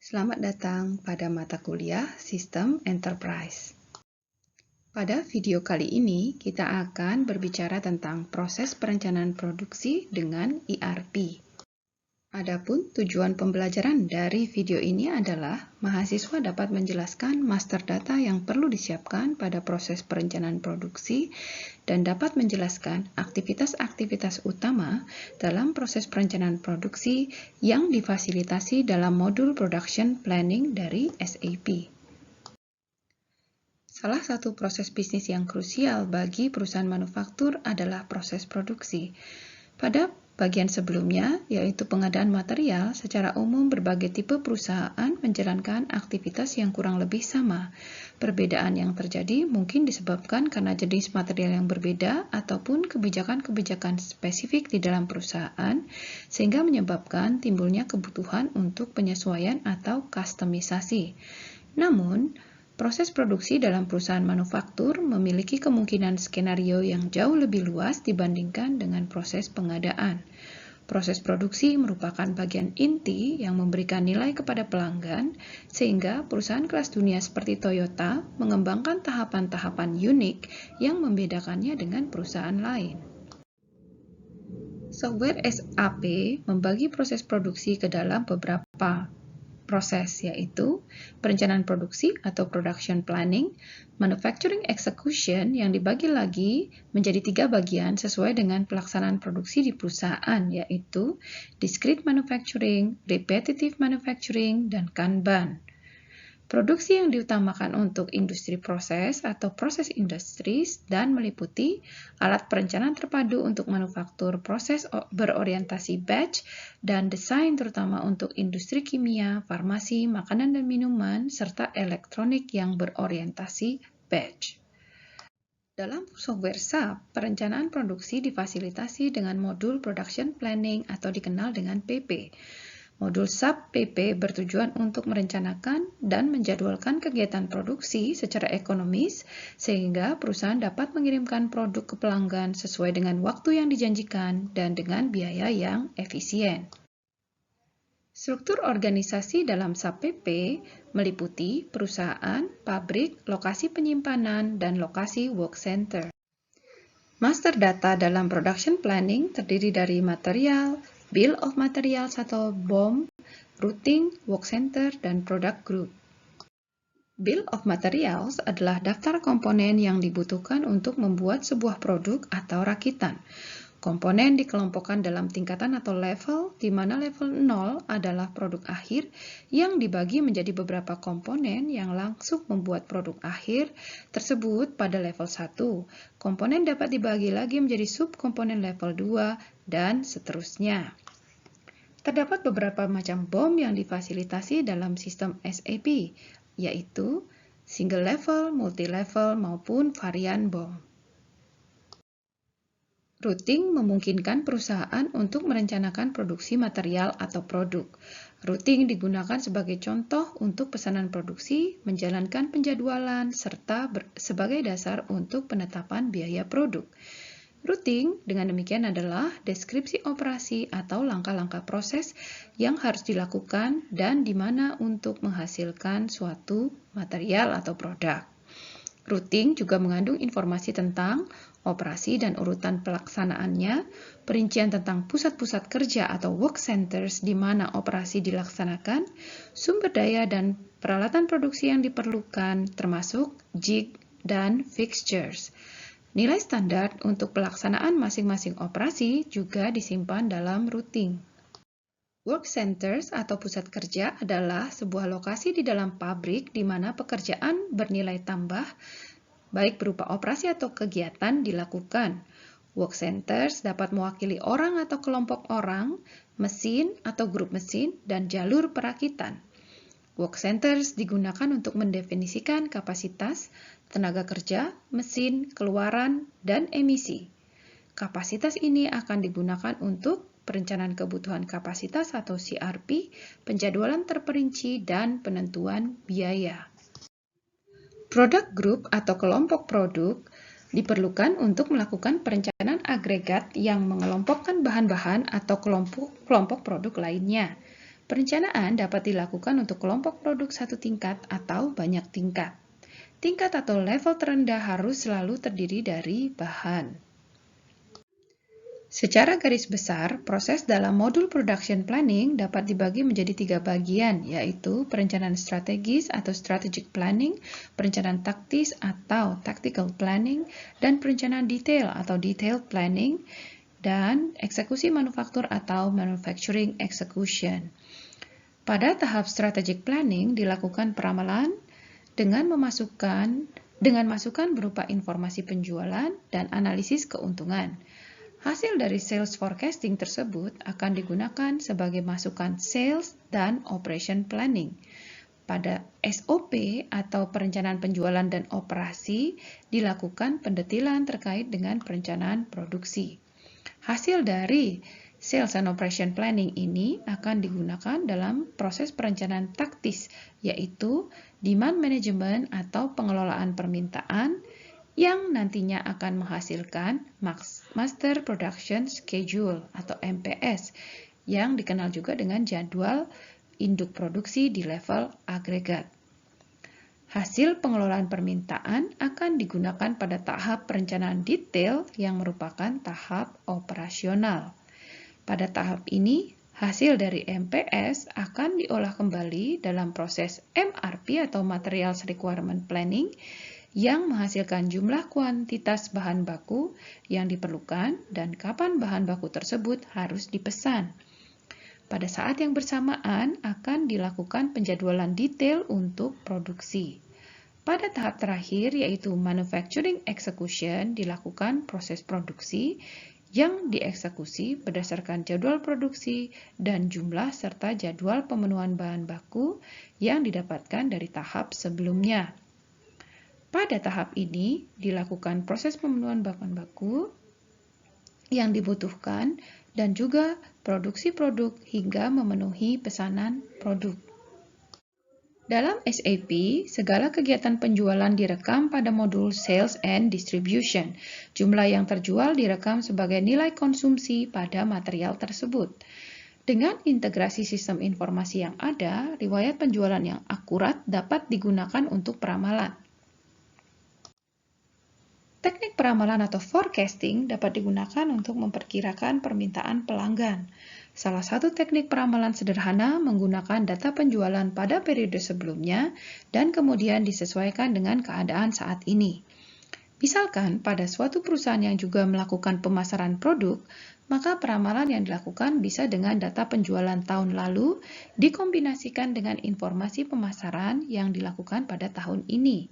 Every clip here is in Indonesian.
Selamat datang pada mata kuliah Sistem Enterprise. Pada video kali ini, kita akan berbicara tentang proses perencanaan produksi dengan ERP. Adapun tujuan pembelajaran dari video ini adalah mahasiswa dapat menjelaskan master data yang perlu disiapkan pada proses perencanaan produksi dan dapat menjelaskan aktivitas-aktivitas utama dalam proses perencanaan produksi yang difasilitasi dalam modul Production Planning dari SAP. Salah satu proses bisnis yang krusial bagi perusahaan manufaktur adalah proses produksi. Pada bagian sebelumnya, yaitu pengadaan material, secara umum berbagai tipe perusahaan menjalankan aktivitas yang kurang lebih sama. Perbedaan yang terjadi mungkin disebabkan karena jenis material yang berbeda ataupun kebijakan-kebijakan spesifik di dalam perusahaan, sehingga menyebabkan timbulnya kebutuhan untuk penyesuaian atau kustomisasi. Namun, proses produksi dalam perusahaan manufaktur memiliki kemungkinan skenario yang jauh lebih luas dibandingkan dengan proses pengadaan. Proses produksi merupakan bagian inti yang memberikan nilai kepada pelanggan, sehingga perusahaan kelas dunia seperti Toyota mengembangkan tahapan-tahapan unik yang membedakannya dengan perusahaan lain. Software SAP membagi proses produksi ke dalam beberapa proses, yaitu perencanaan produksi atau production planning, manufacturing execution yang dibagi lagi menjadi 3 bagian sesuai dengan pelaksanaan produksi di perusahaan, yaitu discrete manufacturing, repetitive manufacturing, dan Kanban. Produksi yang diutamakan untuk industri proses atau proses industries dan meliputi alat perencanaan terpadu untuk manufaktur proses berorientasi batch dan desain terutama untuk industri kimia, farmasi, makanan dan minuman, serta elektronik yang berorientasi batch. Dalam software SAP, perencanaan produksi difasilitasi dengan modul Production Planning atau dikenal dengan PP. Modul SAP PP bertujuan untuk merencanakan dan menjadwalkan kegiatan produksi secara ekonomis sehingga perusahaan dapat mengirimkan produk ke pelanggan sesuai dengan waktu yang dijanjikan dan dengan biaya yang efisien. Struktur organisasi dalam SAP PP meliputi perusahaan, pabrik, lokasi penyimpanan, dan lokasi work center. Master data dalam production planning terdiri dari material, bill of materials atau BOM, routing, work center, dan product group. Bill of materials adalah daftar komponen yang dibutuhkan untuk membuat sebuah produk atau rakitan. Komponen dikelompokkan dalam tingkatan atau level, di mana level 0 adalah produk akhir yang dibagi menjadi beberapa komponen yang langsung membuat produk akhir tersebut pada level 1. Komponen dapat dibagi lagi menjadi subkomponen level 2, dan seterusnya. Terdapat beberapa macam BOM yang difasilitasi dalam sistem SAP, yaitu single level, multi-level, maupun varian BOM. Routing memungkinkan perusahaan untuk merencanakan produksi material atau produk. Routing digunakan sebagai contoh untuk pesanan produksi, menjalankan penjadwalan, serta sebagai dasar untuk penetapan biaya produk. Routing dengan demikian adalah deskripsi operasi atau langkah-langkah proses yang harus dilakukan dan di mana untuk menghasilkan suatu material atau produk. Routing juga mengandung informasi tentang operasi dan urutan pelaksanaannya, perincian tentang pusat-pusat kerja atau work centers di mana operasi dilaksanakan, sumber daya dan peralatan produksi yang diperlukan, termasuk jig dan fixtures. Nilai standar untuk pelaksanaan masing-masing operasi juga disimpan dalam routing. Work centers atau pusat kerja adalah sebuah lokasi di dalam pabrik di mana pekerjaan bernilai tambah, baik berupa operasi atau kegiatan dilakukan. Work centers dapat mewakili orang atau kelompok orang, mesin atau grup mesin, dan jalur perakitan. Work centers digunakan untuk mendefinisikan kapasitas, tenaga kerja, mesin, keluaran, dan emisi. Kapasitas ini akan digunakan untuk perencanaan kebutuhan kapasitas atau CRP, penjadwalan terperinci, dan penentuan biaya. Product group atau kelompok produk diperlukan untuk melakukan perencanaan agregat yang mengelompokkan bahan-bahan atau kelompok produk lainnya. Perencanaan dapat dilakukan untuk kelompok produk satu tingkat atau banyak tingkat. Tingkat atau level terendah harus selalu terdiri dari bahan. Secara garis besar, proses dalam modul production planning dapat dibagi menjadi 3 bagian, yaitu perencanaan strategis atau strategic planning, perencanaan taktis atau tactical planning, dan perencanaan detail atau detailed planning, dan eksekusi manufaktur atau manufacturing execution. Pada tahap strategic planning dilakukan peramalan dengan masukan berupa informasi penjualan dan analisis keuntungan. Hasil dari sales forecasting tersebut akan digunakan sebagai masukan sales dan operation planning. Pada SOP atau perencanaan penjualan dan operasi dilakukan pendetilan terkait dengan perencanaan produksi. Hasil dari sales and operation planning ini akan digunakan dalam proses perencanaan taktis, yaitu demand management atau pengelolaan permintaan, yang nantinya akan menghasilkan Master Production Schedule atau MPS, yang dikenal juga dengan jadwal induk produksi di level agregat. Hasil pengelolaan permintaan akan digunakan pada tahap perencanaan detail yang merupakan tahap operasional. Pada tahap ini, hasil dari MPS akan diolah kembali dalam proses MRP atau Materials Requirement Planning, yang menghasilkan jumlah kuantitas bahan baku yang diperlukan dan kapan bahan baku tersebut harus dipesan. Pada saat yang bersamaan akan dilakukan penjadwalan detail untuk produksi. Pada tahap terakhir, yaitu manufacturing execution, dilakukan proses produksi yang dieksekusi berdasarkan jadwal produksi dan jumlah serta jadwal pemenuhan bahan baku yang didapatkan dari tahap sebelumnya. Pada tahap ini, dilakukan proses pemenuhan bahan baku yang dibutuhkan dan juga produksi produk hingga memenuhi pesanan produk. Dalam SAP, segala kegiatan penjualan direkam pada modul Sales and Distribution. Jumlah yang terjual direkam sebagai nilai konsumsi pada material tersebut. Dengan integrasi sistem informasi yang ada, riwayat penjualan yang akurat dapat digunakan untuk peramalan. Teknik peramalan atau forecasting dapat digunakan untuk memperkirakan permintaan pelanggan. Salah satu teknik peramalan sederhana menggunakan data penjualan pada periode sebelumnya dan kemudian disesuaikan dengan keadaan saat ini. Misalkan pada suatu perusahaan yang juga melakukan pemasaran produk, maka peramalan yang dilakukan bisa dengan data penjualan tahun lalu dikombinasikan dengan informasi pemasaran yang dilakukan pada tahun ini.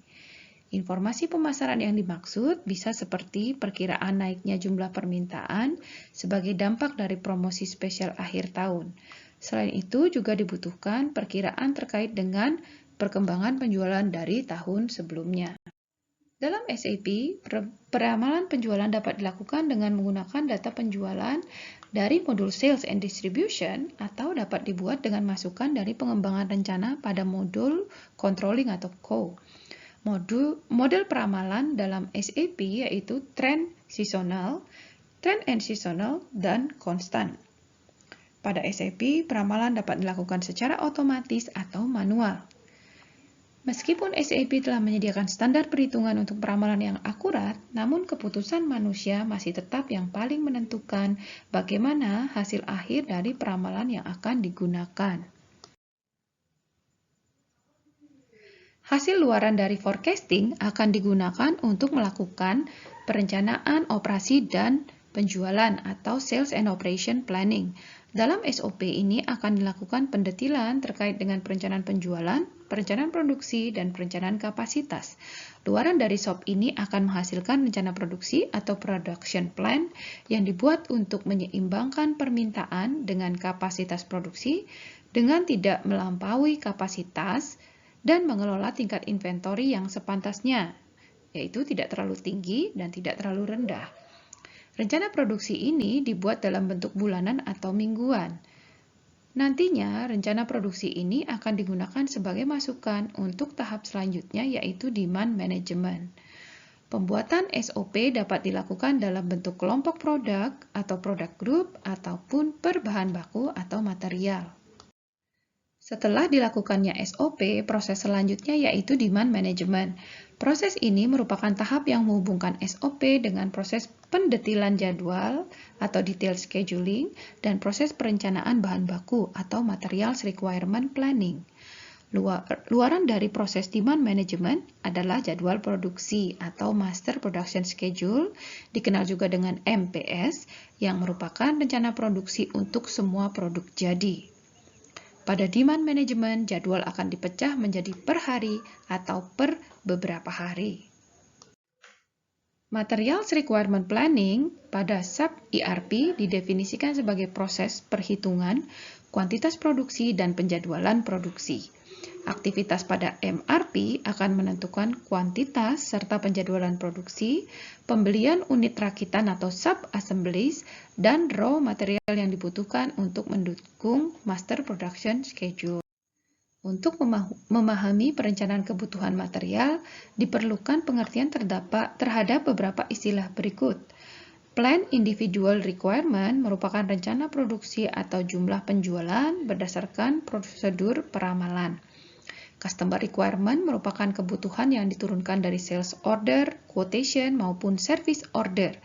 Informasi pemasaran yang dimaksud bisa seperti perkiraan naiknya jumlah permintaan sebagai dampak dari promosi spesial akhir tahun. Selain itu juga dibutuhkan perkiraan terkait dengan perkembangan penjualan dari tahun sebelumnya. Dalam SAP, peramalan penjualan dapat dilakukan dengan menggunakan data penjualan dari modul Sales and Distribution atau dapat dibuat dengan masukan dari pengembangan rencana pada modul Controlling atau CO. Model peramalan dalam SAP yaitu trend and seasonal, dan konstan. Pada SAP, peramalan dapat dilakukan secara otomatis atau manual. Meskipun SAP telah menyediakan standar perhitungan untuk peramalan yang akurat, namun keputusan manusia masih tetap yang paling menentukan bagaimana hasil akhir dari peramalan yang akan digunakan. Hasil luaran dari forecasting akan digunakan untuk melakukan perencanaan operasi dan penjualan atau Sales and Operation Planning. Dalam SOP ini akan dilakukan pendetilan terkait dengan perencanaan penjualan, perencanaan produksi, dan perencanaan kapasitas. Luaran dari SOP ini akan menghasilkan rencana produksi atau production plan yang dibuat untuk menyeimbangkan permintaan dengan kapasitas produksi dengan tidak melampaui kapasitas dan mengelola tingkat inventory yang sepantasnya, yaitu tidak terlalu tinggi dan tidak terlalu rendah. Rencana produksi ini dibuat dalam bentuk bulanan atau mingguan. Nantinya, rencana produksi ini akan digunakan sebagai masukan untuk tahap selanjutnya, yaitu demand management. Pembuatan SOP dapat dilakukan dalam bentuk kelompok produk atau product group ataupun per bahan baku atau material. Setelah dilakukannya SOP, proses selanjutnya yaitu demand management. Proses ini merupakan tahap yang menghubungkan SOP dengan proses pendetilan jadwal atau detail scheduling dan proses perencanaan bahan baku atau materials requirement planning. Luaran dari proses demand management adalah jadwal produksi atau Master Production Schedule, dikenal juga dengan MPS, yang merupakan rencana produksi untuk semua produk jadi. Pada demand management, jadwal akan dipecah menjadi per hari atau per beberapa hari. Materials Requirement Planning pada SAP ERP didefinisikan sebagai proses perhitungan, kuantitas produksi, dan penjadwalan produksi. Aktivitas pada MRP akan menentukan kuantitas serta penjadwalan produksi, pembelian unit rakitan atau sub-assemblies, dan raw material yang dibutuhkan untuk mendukung Master Production Schedule. Untuk memahami perencanaan kebutuhan material, diperlukan pengertian terhadap beberapa istilah berikut. Plan Individual Requirement merupakan rencana produksi atau jumlah penjualan berdasarkan prosedur peramalan. Customer Requirement merupakan kebutuhan yang diturunkan dari sales order, quotation, maupun service order.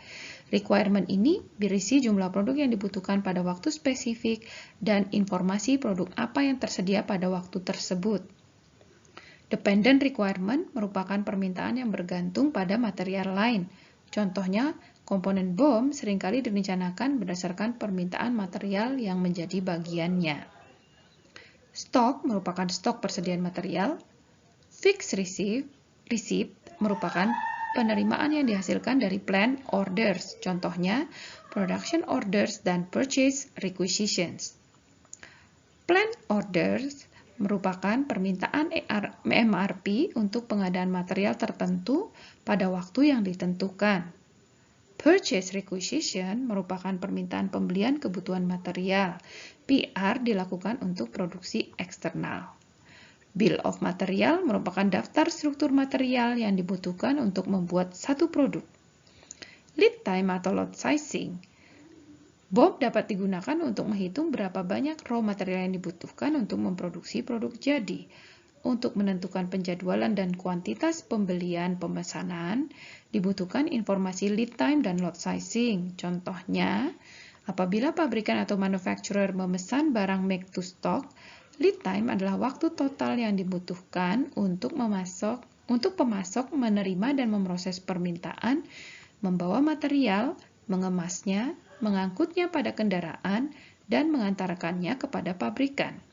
Requirement ini berisi jumlah produk yang dibutuhkan pada waktu spesifik dan informasi produk apa yang tersedia pada waktu tersebut. Dependent Requirement merupakan permintaan yang bergantung pada material lain. Contohnya, komponen bom seringkali direncanakan berdasarkan permintaan material yang menjadi bagiannya. Stok merupakan stok persediaan material. Fixed receipt merupakan penerimaan yang dihasilkan dari plan orders, contohnya production orders dan purchase requisitions. Plan orders merupakan permintaan MRP untuk pengadaan material tertentu pada waktu yang ditentukan. Purchase requisition merupakan permintaan pembelian kebutuhan material. PR dilakukan untuk produksi eksternal. Bill of Material merupakan daftar struktur material yang dibutuhkan untuk membuat satu produk. Lead time atau lot sizing. BOM dapat digunakan untuk menghitung berapa banyak raw material yang dibutuhkan untuk memproduksi produk jadi. Untuk menentukan penjadwalan dan kuantitas pembelian pemesanan, dibutuhkan informasi lead time dan lot sizing. Contohnya, apabila pabrikan atau manufacturer memesan barang make to stock, lead time adalah waktu total yang dibutuhkan untuk pemasok menerima dan memproses permintaan, membawa material, mengemasnya, mengangkutnya pada kendaraan, dan mengantarkannya kepada pabrikan.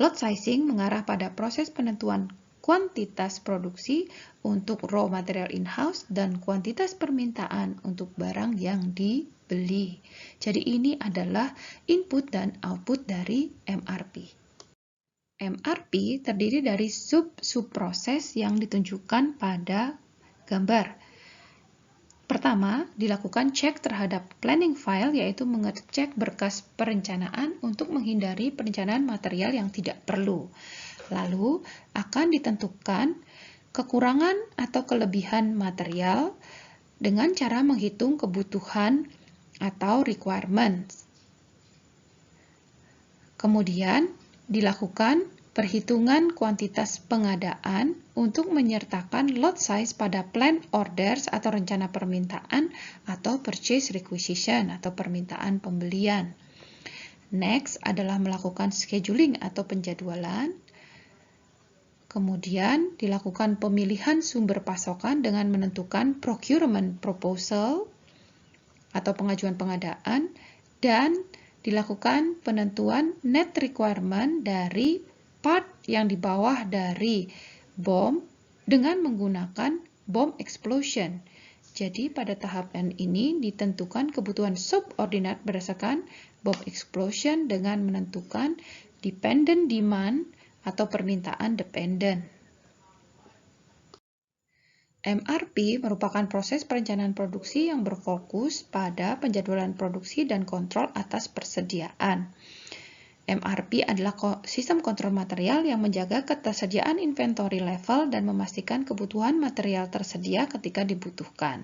Lot sizing mengarah pada proses penentuan kuantitas produksi untuk raw material in-house dan kuantitas permintaan untuk barang yang dibeli. Jadi ini adalah input dan output dari MRP. MRP terdiri dari sub-proses yang ditunjukkan pada gambar. Pertama, dilakukan cek terhadap planning file, yaitu mengecek berkas perencanaan untuk menghindari perencanaan material yang tidak perlu. Lalu, akan ditentukan kekurangan atau kelebihan material dengan cara menghitung kebutuhan atau requirements. Kemudian, dilakukan perhitungan kuantitas pengadaan untuk menyertakan lot size pada plan orders atau rencana permintaan atau purchase requisition atau permintaan pembelian. Next adalah melakukan scheduling atau penjadwalan. Kemudian dilakukan pemilihan sumber pasokan dengan menentukan procurement proposal atau pengajuan pengadaan dan dilakukan penentuan net requirement dari part yang di bawah dari BOM dengan menggunakan BOM explosion. Jadi pada tahapan ini ditentukan kebutuhan subordinate berdasarkan BOM explosion dengan menentukan dependent demand atau permintaan dependent. MRP merupakan proses perencanaan produksi yang berfokus pada penjadwalan produksi dan kontrol atas persediaan. MRP adalah sistem kontrol material yang menjaga ketersediaan inventory level dan memastikan kebutuhan material tersedia ketika dibutuhkan.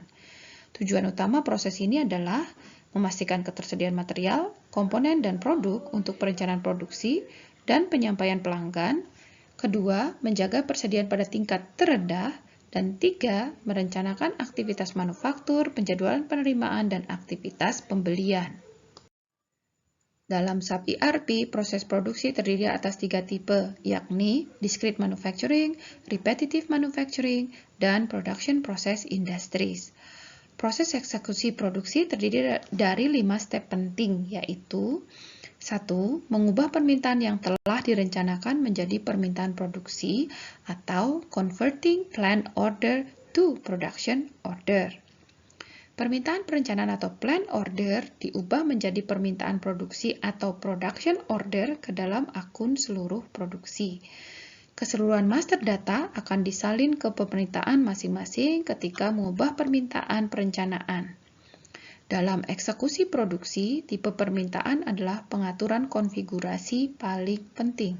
Tujuan utama proses ini adalah memastikan ketersediaan material, komponen, dan produk untuk perencanaan produksi dan penyampaian pelanggan. Kedua, menjaga persediaan pada tingkat terendah. Dan tiga, merencanakan aktivitas manufaktur, penjadwalan penerimaan, dan aktivitas pembelian. Dalam SAP ERP, proses produksi terdiri atas 3 tipe, yakni Discrete Manufacturing, Repetitive Manufacturing, dan Production Process Industries. Proses eksekusi produksi terdiri dari 5 step penting, yaitu 1. Mengubah permintaan yang telah direncanakan menjadi permintaan produksi atau converting planned order to production order. Permintaan perencanaan atau plan order diubah menjadi permintaan produksi atau production order ke dalam akun seluruh produksi. Keseluruhan master data akan disalin ke pemerintahan masing-masing ketika mengubah permintaan perencanaan. Dalam eksekusi produksi, tipe permintaan adalah pengaturan konfigurasi paling penting.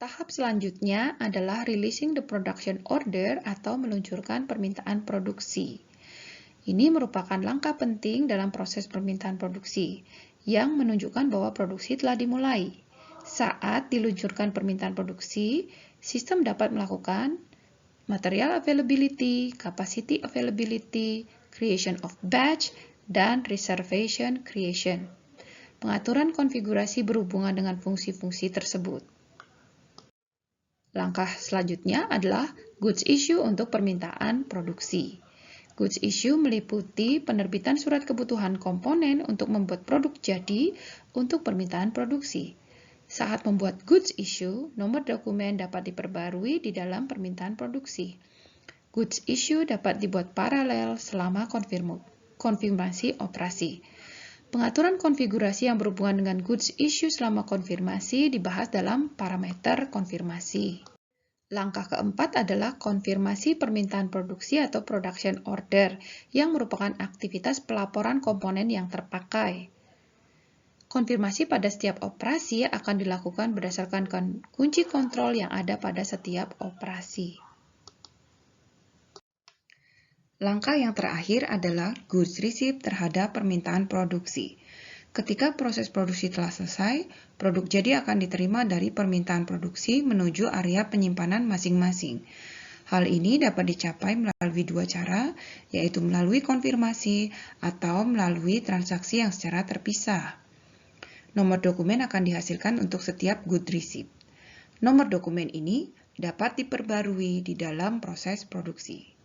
Tahap selanjutnya adalah releasing the production order atau meluncurkan permintaan produksi. Ini merupakan langkah penting dalam proses permintaan produksi yang menunjukkan bahwa produksi telah dimulai. Saat diluncurkan permintaan produksi, sistem dapat melakukan material availability, capacity availability, creation of batch, dan reservation creation. Pengaturan konfigurasi berhubungan dengan fungsi-fungsi tersebut. Langkah selanjutnya adalah goods issue untuk permintaan produksi. Goods issue meliputi penerbitan surat kebutuhan komponen untuk membuat produk jadi untuk permintaan produksi. Saat membuat goods issue, nomor dokumen dapat diperbarui di dalam permintaan produksi. Goods issue dapat dibuat paralel selama konfirmasi operasi. Pengaturan konfigurasi yang berhubungan dengan goods issue selama konfirmasi dibahas dalam parameter konfirmasi. Langkah keempat adalah konfirmasi permintaan produksi atau production order, yang merupakan aktivitas pelaporan komponen yang terpakai. Konfirmasi pada setiap operasi akan dilakukan berdasarkan kunci kontrol yang ada pada setiap operasi. Langkah yang terakhir adalah goods receipt terhadap permintaan produksi. Ketika proses produksi telah selesai, produk jadi akan diterima dari permintaan produksi menuju area penyimpanan masing-masing. Hal ini dapat dicapai melalui dua cara, yaitu melalui konfirmasi atau melalui transaksi yang secara terpisah. Nomor dokumen akan dihasilkan untuk setiap goods receipt. Nomor dokumen ini dapat diperbarui di dalam proses produksi.